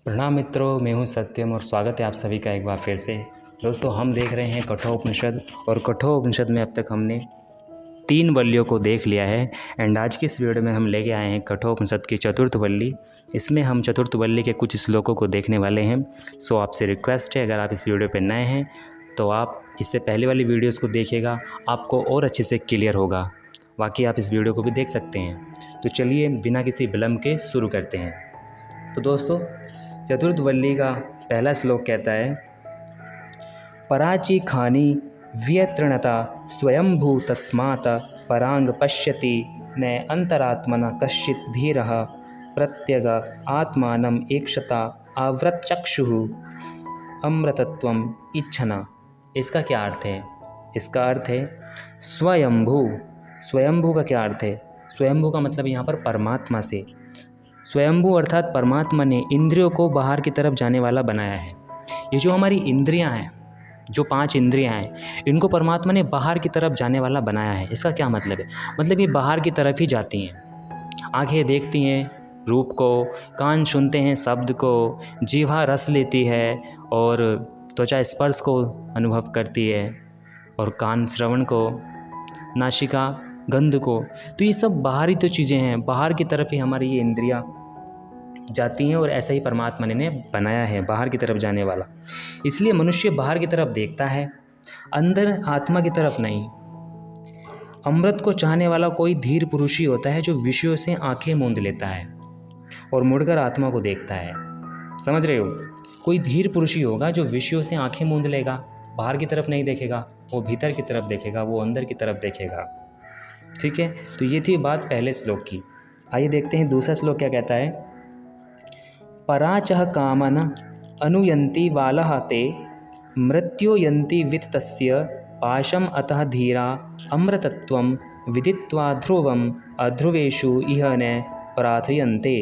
प्रणाम मित्रों, मैं हूं सत्यम और स्वागत है आप सभी का एक बार फिर से। दोस्तों, हम देख रहे हैं कठोपनिषद और कठोपनिषद में अब तक हमने 3 वल्लियों को देख लिया है। एंड आज की इस वीडियो में हम लेके आए हैं कठोपनिषद की चतुर्थ वल्ली। इसमें हम चतुर्थ वल्ली के कुछ श्लोकों को देखने वाले हैं। सो आपसे रिक्वेस्ट है, अगर आप इस वीडियो पर नए हैं तो आप इससे पहले वाली वीडियोज़ को देखिएगा, आपको और अच्छे से क्लियर होगा। बाकी आप इस वीडियो को भी देख सकते हैं। तो चलिए बिना किसी विलम्ब के शुरू करते हैं। तो दोस्तों, चतुर्थ वल्ली का पहला श्लोक कहता है, पराची खानी व्यतृणता स्वयंभू तस्मात् परांग पश्यति न अंतरात्मना कश्चित् धीरः प्रत्यग आत्मानम एकशता आवृतचक्षुः अमृतत्वम इच्छना। इसका क्या अर्थ है? इसका अर्थ है स्वयंभू। स्वयंभू का क्या अर्थ है? स्वयंभू का मतलब यहाँ पर परमात्मा से। स्वयंभू अर्थात परमात्मा ने इंद्रियों को बाहर की तरफ जाने वाला बनाया है। ये जो हमारी इंद्रियां हैं, जो 5 इंद्रियां हैं, इनको परमात्मा ने बाहर की तरफ जाने वाला बनाया है। इसका क्या मतलब है? मतलब ये बाहर की तरफ ही जाती हैं। आंखें देखती हैं रूप को, कान सुनते हैं शब्द को, जीवा रस लेती है और त्वचा स्पर्श को अनुभव करती है और कान श्रवण को, नासिका गंध को। तो ये सब बाहरी तो चीज़ें हैं, बाहर की तरफ ही हमारी ये इंद्रियां जाती हैं और ऐसा ही परमात्मा ने बनाया है, बाहर की तरफ जाने वाला। इसलिए मनुष्य बाहर की तरफ देखता है, अंदर आत्मा की तरफ नहीं। अमृत को चाहने वाला कोई धीर पुरुष ही होता है जो विषयों से आंखें मूंद लेता है और मुड़कर आत्मा को देखता है। समझ रहे हो? कोई धीर पुरुष ही होगा जो विषयों से आंखें मूंद लेगा, बाहर की तरफ नहीं देखेगा, वो भीतर की तरफ देखेगा, वो अंदर की तरफ देखेगा। ठीक है, तो ये थी बात पहले श्लोक की। आइए देखते हैं दूसरा श्लोक क्या कहता है। पराचह कामन अनुयन्ति बालः ते मृत्युयन्ति वित्तस्य पाशम अतः धीरा अमृतत्वं विदित्वा ध्रुवम अध्रुवेषु इह न प्रार्थयन्ते।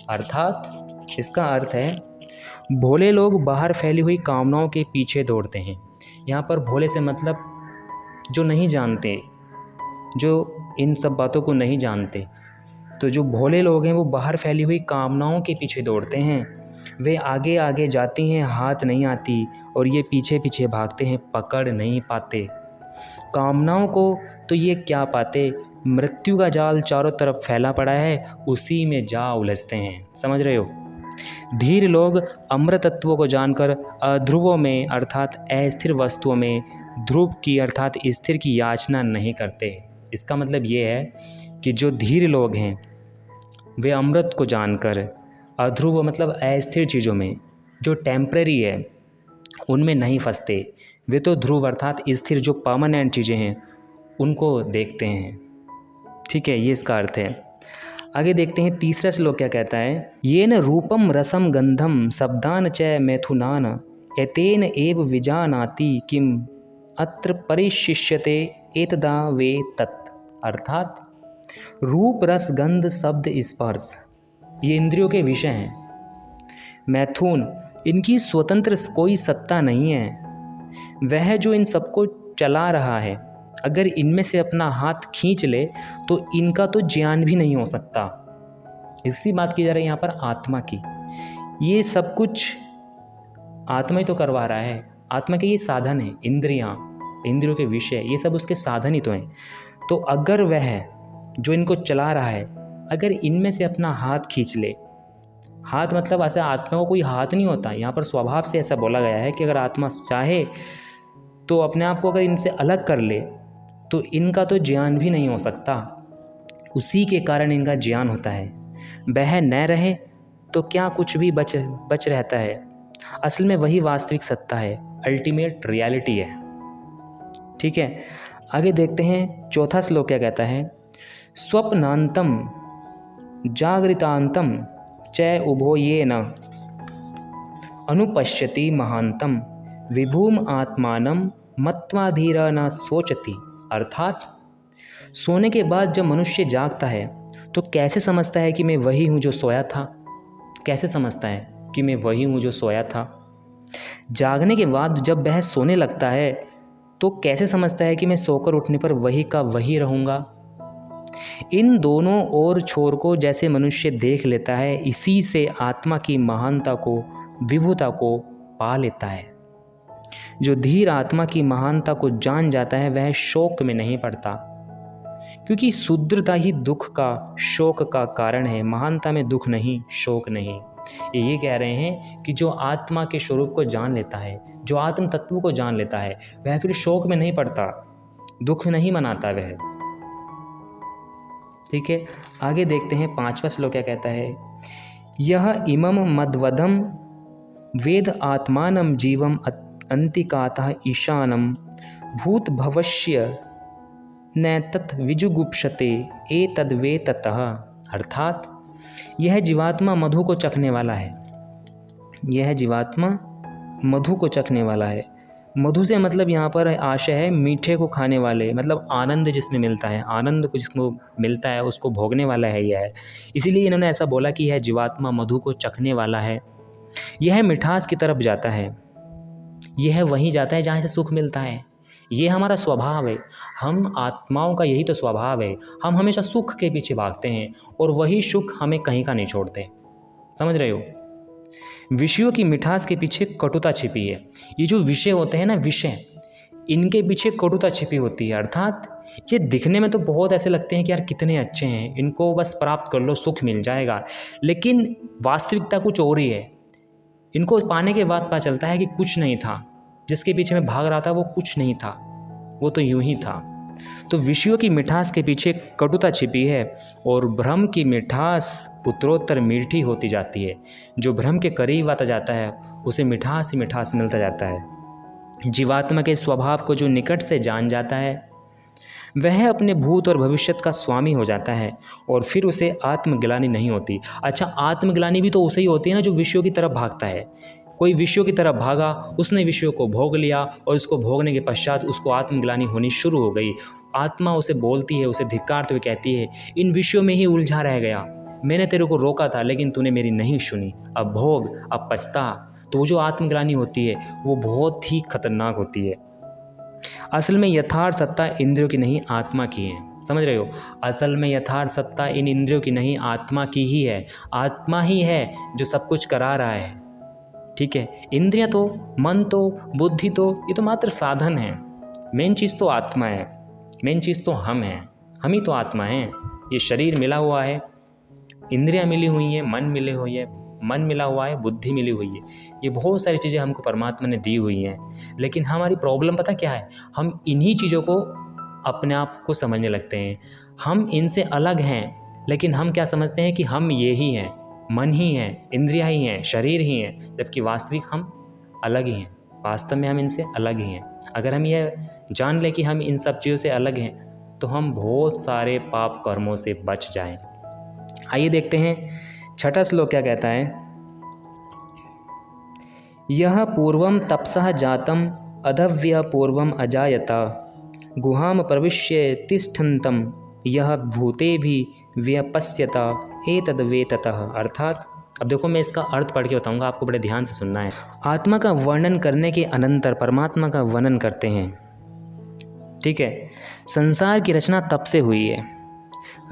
अर्थात इसका अर्थ है, भोले लोग बाहर फैली हुई कामनाओं के पीछे दौड़ते हैं। यहाँ पर भोले से मतलब जो नहीं जानते, जो इन सब बातों को नहीं जानते। तो जो भोले लोग हैं वो बाहर फैली हुई कामनाओं के पीछे दौड़ते हैं। वे आगे आगे जाती हैं, हाथ नहीं आती, और ये पीछे पीछे भागते हैं, पकड़ नहीं पाते कामनाओं को। तो ये क्या पाते? मृत्यु का जाल चारों तरफ फैला पड़ा है, उसी में जा उलझते हैं। समझ रहे हो? धीर लोग अमृत तत्वों को जानकर अध्रुवों में अर्थात अस्थिर वस्तुओं में ध्रुव की अर्थात स्थिर की याचना नहीं करते। इसका मतलब ये है कि जो धीर लोग हैं वे अमृत को जानकर, अध्रुव मतलब अस्थिर चीज़ों में, जो टेम्परेरी है उनमें नहीं फंसते। वे तो ध्रुव अर्थात स्थिर जो परमानेंट चीज़ें हैं उनको देखते हैं। ठीक है, ये इसका अर्थ है। आगे देखते हैं तीसरा श्लोक क्या कहता है। येन रूपम रसम गंधम शब्दान च मैथुनान एतेन एव विजानाति किम अत्र परिशिष्यते एतदा वे तत्। अर्थात रूप रस गंध शब्द स्पर्श ये इंद्रियों के विषय हैं। मैथुन, इनकी स्वतंत्र कोई सत्ता नहीं है। वह जो इन सबको चला रहा है, अगर इनमें से अपना हाथ खींच ले तो इनका तो ज्ञान भी नहीं हो सकता। इसी बात की जा रही है यहाँ पर आत्मा की। ये सब कुछ आत्मा ही तो करवा रहा है। आत्मा के ये साधन है, इंद्रियों के विषय, ये सब उसके साधन ही तो हैं। तो अगर वह जो इनको चला रहा है, अगर इनमें से अपना हाथ खींच ले, हाथ मतलब ऐसा आत्मा को कोई हाथ नहीं होता, यहाँ पर स्वभाव से ऐसा बोला गया है कि अगर आत्मा चाहे तो अपने आप को अगर इनसे अलग कर ले तो इनका तो ज्ञान भी नहीं हो सकता। उसी के कारण इनका ज्ञान होता है। वह न रहे तो क्या कुछ भी बच रहता है। असल में वही वास्तविक सत्ता है, अल्टीमेट रियलिटी है। ठीक है, आगे देखते हैं चौथा श्लोक क्या कहता है। स्वप्नांतम जागृतांतम च उभो ये न अनुपश्यति महांतम विभूम आत्मानम मत्वा धीरा न सोचति। अर्थात सोने के बाद जब मनुष्य जागता है तो कैसे समझता है कि मैं वही हूँ जो सोया था? कैसे समझता है कि मैं वही हूँ जो सोया था? जागने के बाद जब वह सोने लगता है तो कैसे समझता है कि मैं सोकर उठने पर वही का वही रहूँगा? इन दोनों ओर छोर को जैसे मनुष्य देख लेता है, इसी से आत्मा की महानता को, विभुता को पा लेता है। जो धीर आत्मा की महानता को जान जाता है वह शोक में नहीं पड़ता, क्योंकि शुद्रता ही दुख का, शोक का कारण है। महानता में दुख नहीं, शोक नहीं। ये कह रहे हैं कि जो आत्मा के स्वरूप को जान लेता है, जो आत्म तत्व को जान लेता है, वह फिर शोक में नहीं पड़ता, दुख नहीं मनाता वह। ठीक है, आगे देखते हैं 5वां श्लोक क्या कहता है। यह इमम मद्वदम वेद आत्मानम जीवम अंतिकातः ईशानम भूत भवस्य न तत् विजुगुप्सते एतद् वे ततः। अर्थात यह जीवात्मा मधु को चखने वाला है। यह जीवात्मा मधु को चखने वाला है। मधु से मतलब यहाँ पर आशय है मीठे को खाने वाले, मतलब आनंद जिसमें मिलता है, आनंद को जिसको मिलता है उसको भोगने वाला है यह। इसीलिए इन्होंने ऐसा बोला कि यह जीवात्मा मधु को चखने वाला है। यह मिठास की तरफ जाता है, यह वहीं जाता है जहाँ से सुख मिलता है। ये हमारा स्वभाव है, हम आत्माओं का यही तो स्वभाव है। हम हमेशा सुख के पीछे भागते हैं और वही सुख हमें कहीं का नहीं छोड़ते। समझ रहे हो? विषयों की मिठास के पीछे कटुता छिपी है। ये जो विषय होते हैं ना, विषय, इनके पीछे कटुता छिपी होती है। अर्थात ये दिखने में तो बहुत ऐसे लगते हैं कि यार कितने अच्छे हैं, इनको बस प्राप्त कर लो सुख मिल जाएगा, लेकिन वास्तविकता कुछ और ही है। इनको पाने के बाद पता चलता है कि कुछ नहीं था, जिसके पीछे मैं भाग रहा था वो कुछ नहीं था, वो तो यूं ही था। तो विषयों की मिठास के पीछे कटुता छिपी है और भ्रम की मिठास उत्तरोत्तर मीठी होती जाती है। जो भ्रम के करीब आता जाता है उसे मिठास ही मिठास मिलता जाता है। जीवात्मा के स्वभाव को जो निकट से जान जाता है वह अपने भूत और भविष्य का स्वामी हो जाता है और फिर उसे आत्मग्लानि नहीं होती। अच्छा, आत्मग्लानि भी तो उसे ही होती है ना जो विषयों की तरफ भागता है। कोई विषयों की तरफ भागा, उसने विषयों को भोग लिया और उसको भोगने के पश्चात उसको आत्मग्लानि होनी शुरू हो गई। आत्मा उसे बोलती है, उसे धिक्कारते हुए कहती है, इन विषयों में ही उलझा रह गया, मैंने तेरे को रोका था लेकिन तूने मेरी नहीं सुनी, अब भोग, अब पछता। तो वो जो आत्मग्लानि होती है वो बहुत ही खतरनाक होती है। असल में यथार्थ सत्ता इंद्रियों की नहीं, आत्मा की है। समझ रहे हो? असल में यथार्थ सत्ता इन इंद्रियों की नहीं, आत्मा की ही है। आत्मा ही है जो सब कुछ करा रहा है। ठीक है, इंद्रियां तो, मन तो, बुद्धि तो, ये तो मात्र साधन है। मेन चीज़ तो आत्मा है, मेन चीज़ तो हम हैं, हम ही तो आत्मा हैं। ये शरीर मिला हुआ है, इंद्रियां मिली हुई हैं, मन मिले हुई है, मन मिला हुआ है, बुद्धि मिली हुई है। ये बहुत सारी चीज़ें हमको परमात्मा ने दी हुई हैं, लेकिन हमारी प्रॉब्लम पता क्या है? हम इन्हीं चीज़ों को अपने आप को समझने लगते हैं। हम इनसे अलग हैं, लेकिन हम क्या समझते हैं कि हम ये ही हैं, मन ही है, इंद्रियां ही हैं, शरीर ही हैं, जबकि वास्तविक हम अलग ही हैं। वास्तव में हम इनसे अलग ही हैं। अगर हम यह जान लें कि हम इन सब चीज़ों से अलग हैं तो हम बहुत सारे पाप कर्मों से बच जाएं। आइए देखते हैं 6वां श्लोक क्या कहता है। यह पूर्वं तपसः जातम् अधव्य पूर्वम् अजायता गुहाम प्रविश्य तिष्ठन्तं यह भूते भी व्यपस्यता एतद् वे ततः। अर्थात अब देखो, मैं इसका अर्थ पढ़ के बताऊंगा, आपको बड़े ध्यान से सुनना है। आत्मा का वर्णन करने के अनंतर परमात्मा का वर्णन करते हैं। ठीक है, संसार की रचना तप से हुई है।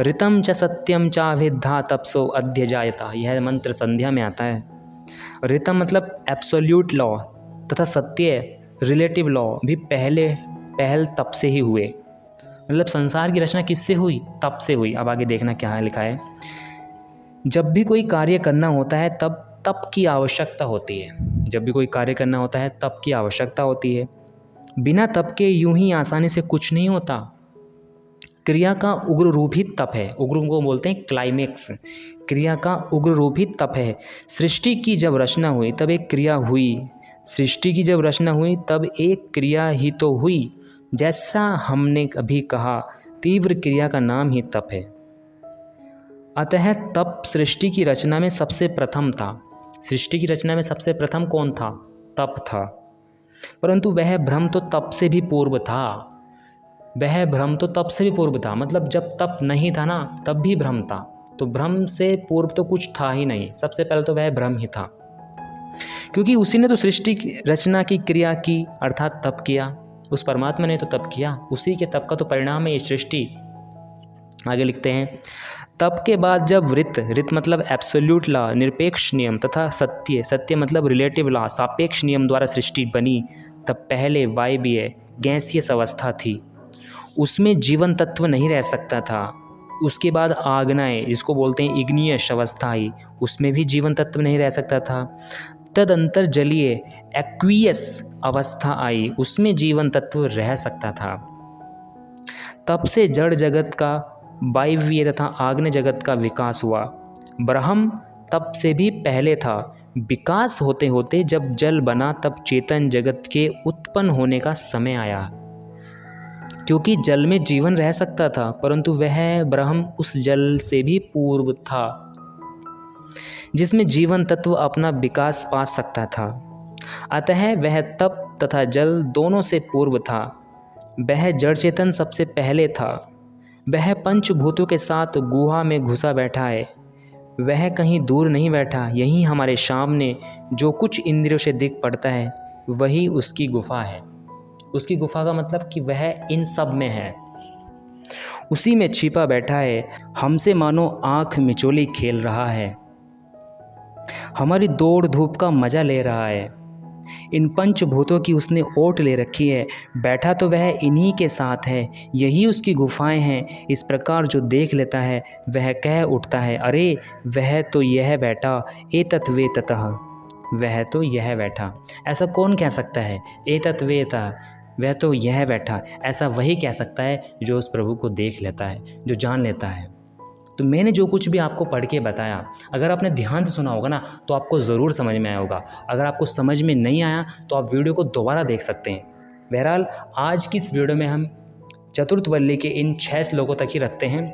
ऋतम च सत्यम चाभिद्धा तपसो अद्य जायता, यह मंत्र संध्या में आता है। ऋतम मतलब एब्सोल्यूट लॉ तथा सत्य रिलेटिव लॉ भी पहल तप से ही हुए। मतलब संसार की रचना किससे हुई? तप से हुई। अब आगे देखना क्या है लिखा है। जब भी कोई कार्य करना होता है तब तप की आवश्यकता होती है। जब भी कोई कार्य करना होता है तप की आवश्यकता होती है। बिना तप के यूं ही आसानी से कुछ नहीं होता। क्रिया का उग्र रूप ही तप है। उग्र को बोलते हैं क्लाइमेक्स। क्रिया का उग्र रूप ही तप है। सृष्टि की जब रचना हुई तब एक क्रिया हुई। सृष्टि की जब रचना हुई तब एक क्रिया ही तो हुई। जैसा हमने अभी कहा, तीव्र क्रिया का नाम ही तप है। अतः तप सृष्टि की रचना में सबसे प्रथम था। सृष्टि की रचना में सबसे प्रथम कौन था? तप था। परंतु वह भ्रम तो तप से भी पूर्व था। वह भ्रम तो तप से भी पूर्व था। मतलब जब तप नहीं था ना, तब भी भ्रम था। तो भ्रम से पूर्व तो कुछ था ही नहीं। सबसे पहले तो वह भ्रम ही था, क्योंकि उसी ने तो सृष्टि की रचना की क्रिया की, अर्थात तप किया। उस परमात्मा ने तो तप किया, उसी के तप का तो परिणाम है ये सृष्टि। आगे लिखते हैं, तब के बाद जब रित मतलब एब्सोल्यूट लॉ, निरपेक्ष नियम तथा सत्य मतलब रिलेटिव लॉ, सापेक्ष नियम द्वारा सृष्टि बनी, तब पहले वायवीय गैसियस अवस्था थी, उसमें जीवन तत्व नहीं रह सकता था। उसके बाद आग्नेय जिसको बोलते हैं इग्नियस अवस्था आई, उसमें भी जीवन तत्व नहीं रह सकता था। तदंतर जलीय एक्वियस अवस्था आई, उसमें जीवन तत्व रह सकता था। तब से जड़ जगत का वायवीय तथा आग्नेय जगत का विकास हुआ। ब्रह्म तब से भी पहले था। विकास होते होते जब जल बना तब चेतन जगत के उत्पन्न होने का समय आया। क्योंकि जल में जीवन रह सकता था, परंतु वह ब्रह्म उस जल से भी पूर्व था जिसमें जीवन तत्व अपना विकास पा सकता था। अतः वह तप तथा जल दोनों से पूर्व था। वह जड़ चेतन सबसे पहले था। वह पंचभूतों के साथ गुहा में घुसा बैठा है। वह कहीं दूर नहीं बैठा, यहीं हमारे सामने जो कुछ इंद्रियों से दिख पड़ता है वही उसकी गुफा है। उसकी गुफा का मतलब कि वह इन सब में है, उसी में छिपा बैठा है। हमसे मानो आँख मिचोली खेल रहा है, हमारी दौड़ धूप का मज़ा ले रहा है। इन पंचभूतों की उसने ओट ले रखी है। बैठा तो वह इन्हीं के साथ है, यही उसकी गुफाएं हैं। इस प्रकार जो देख लेता है वह कह उठता है, अरे वह तो यह बैठा, एतत् वेततः, वह तो यह बैठा। ऐसा कौन कह सकता है? एतत् वेतः, वह तो यह बैठा। ऐसा वही कह सकता है जो उस प्रभु को देख लेता है, जो जान लेता है। तो मैंने जो कुछ भी आपको पढ़ के बताया, अगर आपने ध्यान से सुना होगा ना तो आपको ज़रूर समझ में आया होगा। अगर आपको समझ में नहीं आया तो आप वीडियो को दोबारा देख सकते हैं। बहरहाल आज की इस वीडियो में हम चतुर्थ वल्ली के इन 6 श्लोकों तक ही रखते हैं।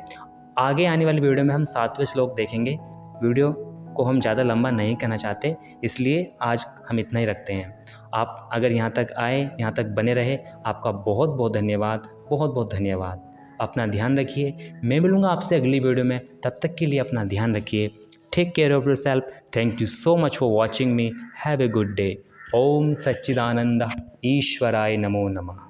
आगे आने वाली वीडियो में हम 7वें श्लोक देखेंगे। वीडियो को हम ज़्यादा लंबा नहीं करना चाहते, इसलिए आज हम इतना ही रखते हैं। आप अगर यहाँ तक आए, यहाँ तक बने रहे, आपका बहुत बहुत धन्यवाद, बहुत बहुत धन्यवाद। अपना ध्यान रखिए। मैं मिलूँगा आपसे अगली वीडियो में, तब तक के लिए अपना ध्यान रखिए। Take care of yourself. Thank you so much for watching me. Have a good day. ओम सच्चिदानंद ईश्वराय नमो नमः।